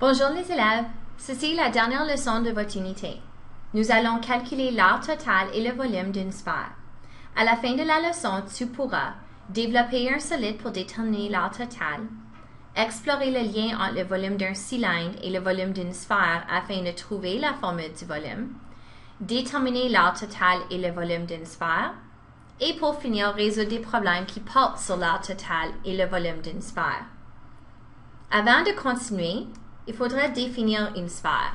Bonjour les élèves, ceci est la dernière leçon de votre unité. Nous allons calculer l'art total et le volume d'une sphère. À la fin de la leçon, tu pourras développer un solide pour déterminer l'art total, explorer le lien entre le volume d'un cylindre et le volume d'une sphère afin de trouver la formule du volume, déterminer l'art total et le volume d'une sphère, et pour finir, résoudre des problèmes qui portent sur l'art total et le volume d'une sphère. Avant de continuer, il faudra définir une sphère.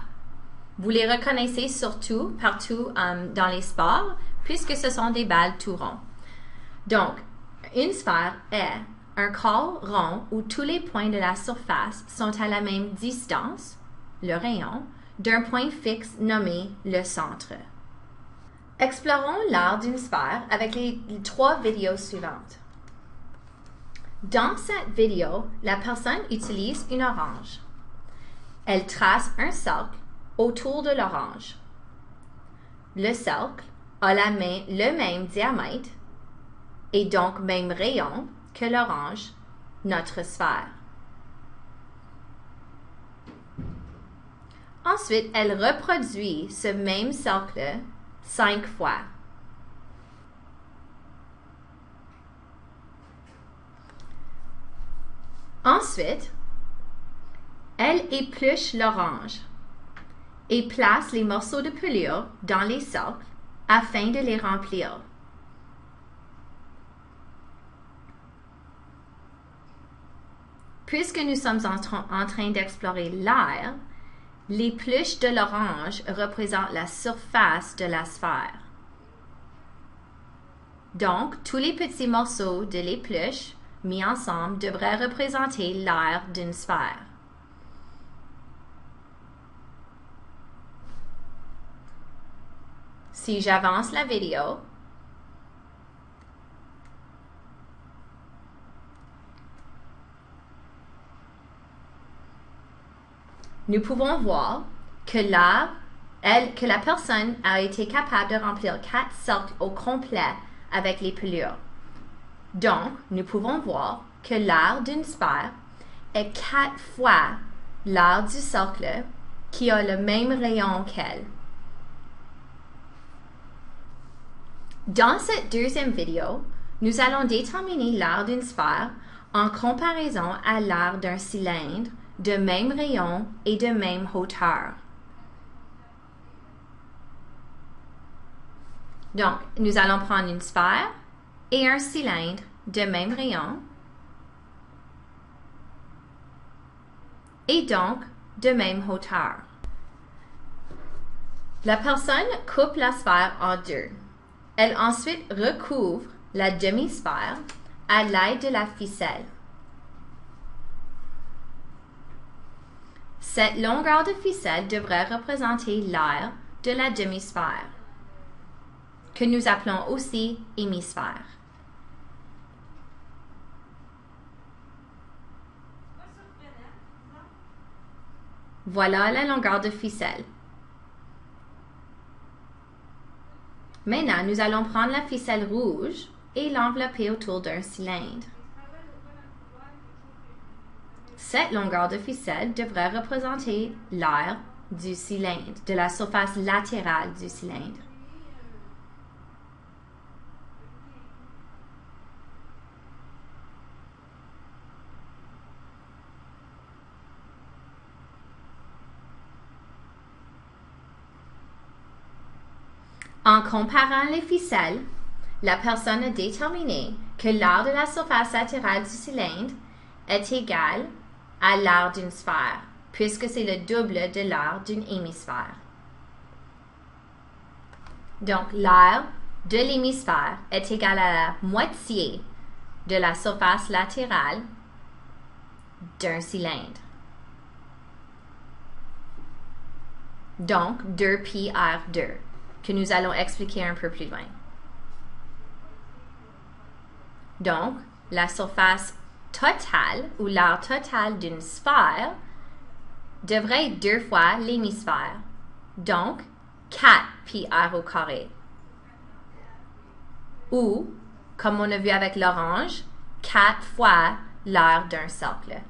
Vous les reconnaissez surtout partout dans les sports, puisque ce sont des balles tout ronds. Donc, une sphère est un corps rond où tous les points de la surface sont à la même distance, le rayon, d'un point fixe nommé le centre. Explorons l'art d'une sphère avec les 3 vidéos suivantes. Dans cette vidéo, la personne utilise une orange. Elle trace un cercle autour de l'orange. Le cercle a le même diamètre et donc même rayon que l'orange, notre sphère. Ensuite, elle reproduit ce même cercle 5 fois. Ensuite, elle épluche l'orange et place les morceaux de pelure dans les cercles afin de les remplir. Puisque nous sommes en train d'explorer l'air, l'épluche de l'orange représente la surface de la sphère. Donc, tous les petits morceaux de l'épluche mis ensemble devraient représenter l'air d'une sphère. Si j'avance la vidéo, nous pouvons voir que la personne a été capable de remplir 4 cercles au complet avec les pelures. Donc, nous pouvons voir que l'aire d'une sphère est 4 fois l'aire du cercle qui a le même rayon qu'elle. Dans cette deuxième vidéo, nous allons déterminer l'aire d'une sphère en comparaison à l'aire d'un cylindre de même rayon et de même hauteur. Donc, nous allons prendre une sphère et un cylindre de même rayon et donc de même hauteur. La personne coupe la sphère en deux. Elle ensuite recouvre la demi-sphère à l'aide de la ficelle. Cette longueur de ficelle devrait représenter l'aire de la demi-sphère, que nous appelons aussi hémisphère. Voilà la longueur de ficelle. Maintenant, nous allons prendre la ficelle rouge et l'envelopper autour d'un cylindre. Cette longueur de ficelle devrait représenter l'aire du cylindre, de la surface latérale du cylindre. En comparant les ficelles, la personne a déterminé que l'aire de la surface latérale du cylindre est égale à l'aire d'une sphère, puisque c'est le double de l'aire d'une hémisphère. Donc, l'aire de l'hémisphère est égale à la moitié de la surface latérale d'un cylindre. Donc, 2πr2, que nous allons expliquer un peu plus loin. Donc, la surface totale ou l'aire totale d'une sphère devrait être 2 fois l'hémisphère. Donc, 4πr au carré. Ou, comme on a vu avec l'orange, 4 fois l'aire d'un cercle.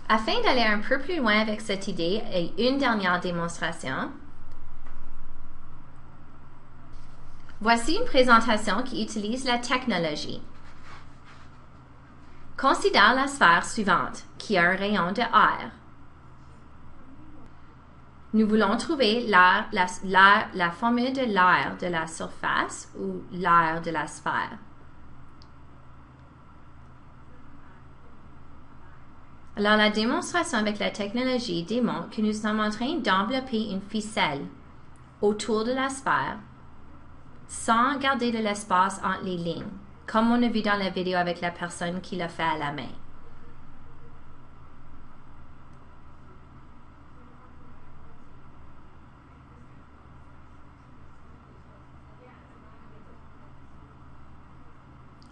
Afin d'aller un peu plus loin avec cette idée et une dernière démonstration, voici une présentation qui utilise la technologie. Considère la sphère suivante, qui a un rayon de R. Nous voulons trouver la formule de l'aire de la surface ou l'aire de la sphère. Alors, la démonstration avec la technologie démontre que nous sommes en train d'envelopper une ficelle autour de la sphère sans garder de l'espace entre les lignes, comme on a vu dans la vidéo avec la personne qui l'a fait à la main.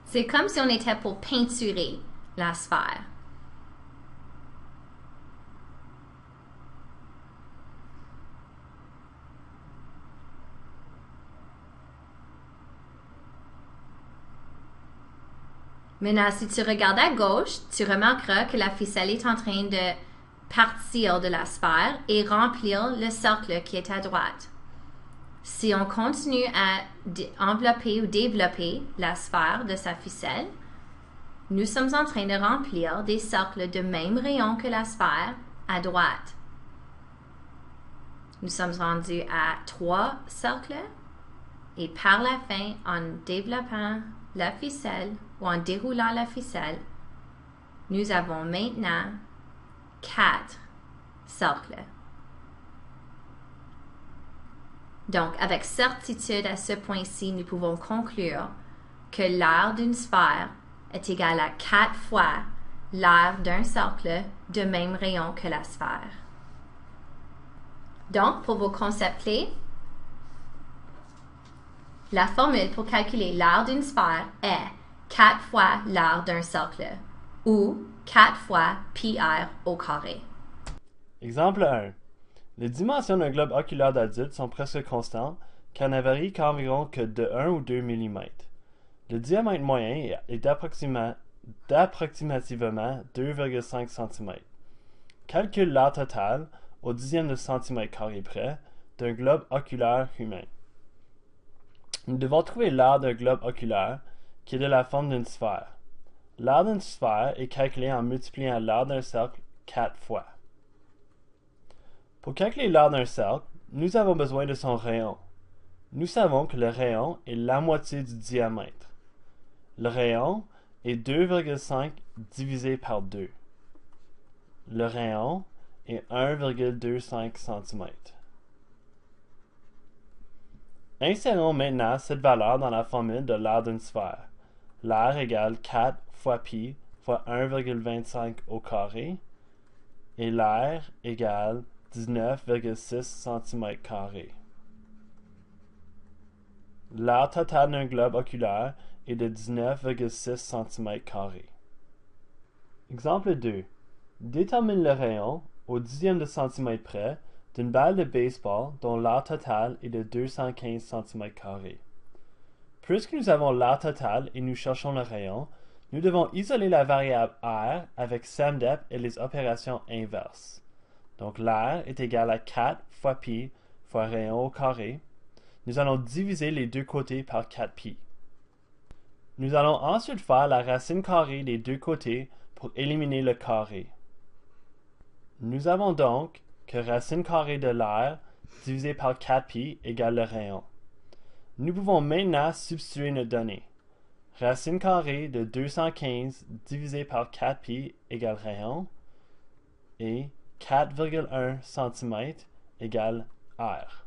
C'est comme si on était pour peinturer la sphère. Maintenant, si tu regardes à gauche, tu remarqueras que la ficelle est en train de partir de la sphère et remplir le cercle qui est à droite. Si on continue à envelopper ou développer la sphère de sa ficelle, nous sommes en train de remplir des cercles de même rayon que la sphère à droite. Nous sommes rendus à 3 cercles et par la fin, en développant la ficelle ou en déroulant la ficelle, nous avons maintenant 4 cercles. Donc, avec certitude à ce point-ci, nous pouvons conclure que l'aire d'une sphère est égal à 4 fois l'aire d'un cercle de même rayon que la sphère. Donc, pour vos concepts clés, la formule pour calculer l'aire d'une sphère est 4 fois l'aire d'un cercle, ou 4 fois πr au carré. Exemple 1. Les dimensions d'un globe oculaire d'adulte sont presque constantes, car elles ne varient qu'environ de 1 ou 2 mm. Le diamètre moyen est d'approximativement 2,5 cm. Calcule l'aire totale, au dixième de centimètre carré près, d'un globe oculaire humain. Nous devons trouver l'aire d'un globe oculaire qui est de la forme d'une sphère. L'aire d'une sphère est calculée en multipliant l'aire d'un cercle 4 fois. Pour calculer l'aire d'un cercle, nous avons besoin de son rayon. Nous savons que le rayon est la moitié du diamètre. Le rayon est 2,5 divisé par 2. Le rayon est 1,25 cm. Insérons maintenant cette valeur dans la formule de l'aire d'une sphère. L'aire égale 4 fois π fois 1,25 au carré et l'aire égale 19,6 cm². L'aire totale d'un globe oculaire est de 19,6 cm². Exemple 2. Détermine le rayon, au dixième de centimètre près, d'une balle de baseball dont l'aire totale est de 215 cm². Puisque nous avons l'aire totale et nous cherchons le rayon, nous devons isoler la variable r avec SEMDEP et les opérations inverses. Donc l'aire est égal à 4 fois π fois rayon au carré. Nous allons diviser les deux côtés par 4π. Nous allons ensuite faire la racine carrée des deux côtés pour éliminer le carré. Nous avons donc que racine carrée de l'aire divisé par 4π égale le rayon. Nous pouvons maintenant substituer nos données. Racine carrée de 215 divisé par 4π égale rayon et 4,1 cm égale R.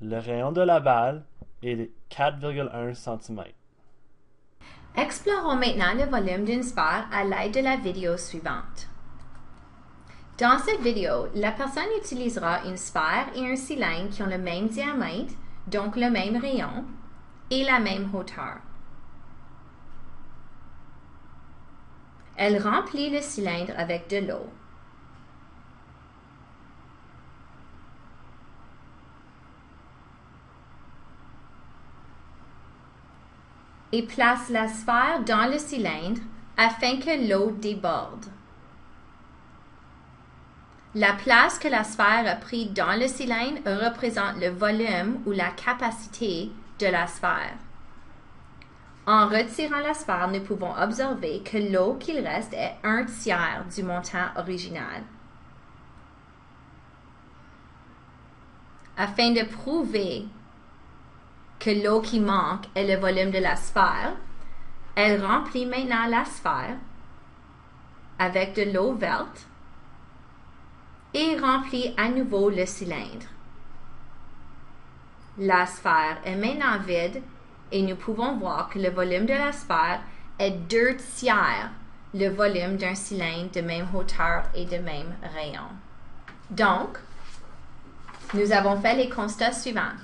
Le rayon de la balle est de 4,1 cm. Explorons maintenant le volume d'une sphère à l'aide de la vidéo suivante. Dans cette vidéo, la personne utilisera une sphère et un cylindre qui ont le même diamètre, donc le même rayon, et la même hauteur. Elle remplit le cylindre avec de l'eau. Et place la sphère dans le cylindre afin que l'eau déborde. La place que la sphère a pris dans le cylindre représente le volume ou la capacité de la sphère. En retirant la sphère, nous pouvons observer que l'eau qu'il reste est 1/3 du montant original. Afin de prouver que l'eau qui manque est le volume de la sphère, elle remplit maintenant la sphère avec de l'eau verte et remplit à nouveau le cylindre. La sphère est maintenant vide et nous pouvons voir que le volume de la sphère est 2/3 le volume d'un cylindre de même hauteur et de même rayon. Donc, nous avons fait les constats suivants.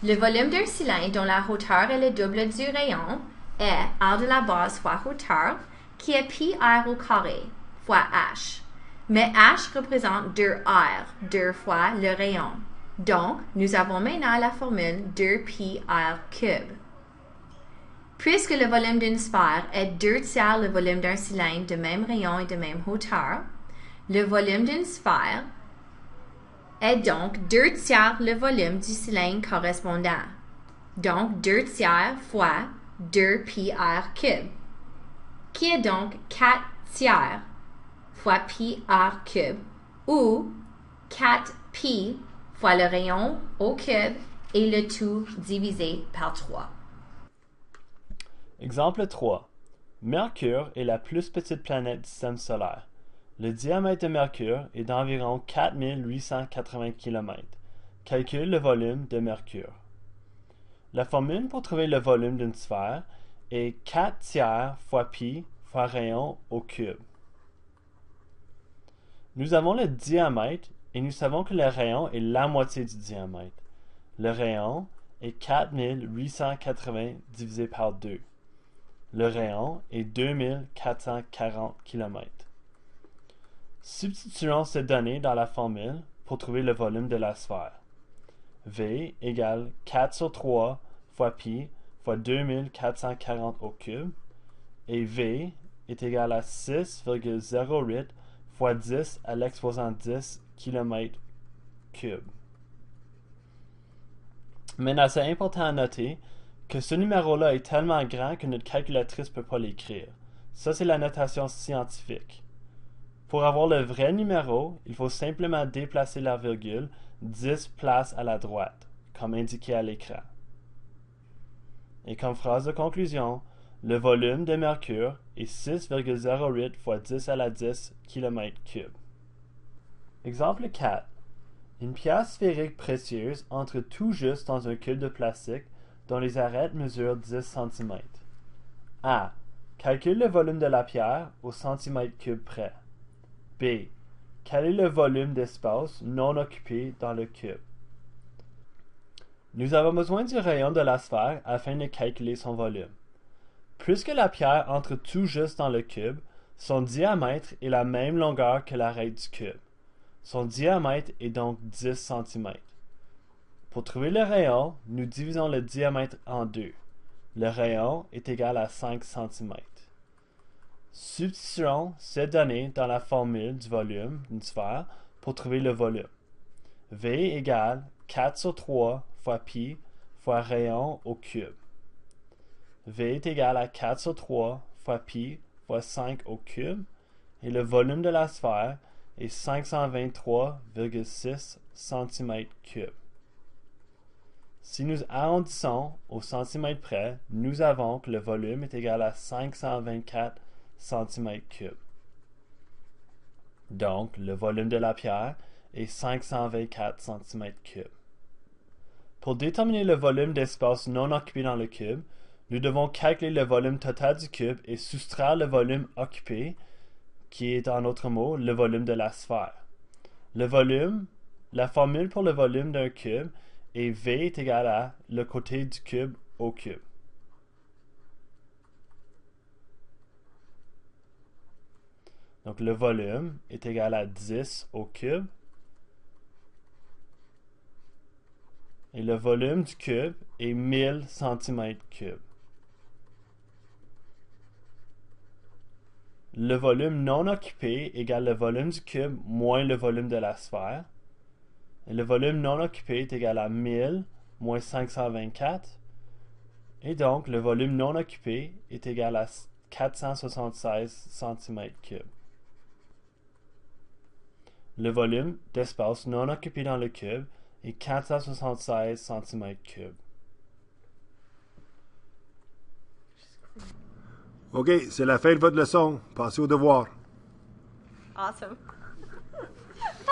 Le volume d'un cylindre dont la hauteur est le double du rayon est R de la base fois hauteur, qui est pi r au carré fois h. Mais h représente 2r, 2 fois le rayon. Donc, nous avons maintenant la formule 2pi r cube. Puisque le volume d'une sphère est 2/3 le volume d'un cylindre de même rayon et de même hauteur, le volume d'une sphère est donc 2/3 le volume du cylindre correspondant. Donc 2/3 fois 2pi r cube, qui est donc 4/3 fois pi r cube, ou 4pi fois le rayon au cube et le tout divisé par 3. Exemple 3. Mercure est la plus petite planète du système solaire. Le diamètre de Mercure est d'environ 4880 km. Calcule le volume de Mercure. La formule pour trouver le volume d'une sphère est 4/3 fois pi fois rayon au cube. Nous avons le diamètre et nous savons que le rayon est la moitié du diamètre. Le rayon est 4880 divisé par 2. Le rayon est 2440 km. Substituons ces données dans la formule pour trouver le volume de la sphère. V égale 4/3 fois pi fois 2440 au cube, et V est égal à 6,08 fois 10 à l'exposant 10 km3. Maintenant, c'est important à noter que ce numéro-là est tellement grand que notre calculatrice ne peut pas l'écrire. Ça, c'est la notation scientifique. Pour avoir le vrai numéro, il faut simplement déplacer la virgule 10 places à la droite, comme indiqué à l'écran. Et comme phrase de conclusion, le volume de Mercure est 6,08 fois 10 à la 10 km3. Exemple 4. Une pierre sphérique précieuse entre tout juste dans un cube de plastique dont les arêtes mesurent 10 cm. A. Calcule le volume de la pierre au centimètre cube près. B. Quel est le volume d'espace non occupé dans le cube? Nous avons besoin du rayon de la sphère afin de calculer son volume. Puisque la pierre entre tout juste dans le cube, son diamètre est la même longueur que l'arête du cube. Son diamètre est donc 10 cm. Pour trouver le rayon, nous divisons le diamètre en deux. Le rayon est égal à 5 cm. Substituons ces données dans la formule du volume d'une sphère pour trouver le volume. V égale 4/3 fois pi fois rayon au cube. V est égal à 4/3 fois pi fois 5 au cube, et le volume de la sphère est 523,6 cm3. Si nous arrondissons au centimètre près, nous avons que le volume est égal à 524 cm3. Donc, le volume de la pierre est 524 cm3. Pour déterminer le volume d'espace non occupé dans le cube, nous devons calculer le volume total du cube et soustraire le volume occupé, qui est en d'autres mots le volume de la sphère. Le volume, la formule pour le volume d'un cube est V est égal à le côté du cube au cube. Donc le volume est égal à 10 au cube. Et le volume du cube est 1000 cm3. Le volume non occupé égale le volume du cube moins le volume de la sphère. Et le volume non occupé est égal à 1000 moins 524. Et donc, le volume non occupé est égal à 476 cm3. Le volume d'espace non occupé dans le cube est 476 cm3. OK, c'est la fin de votre leçon. Passez au devoir. Awesome.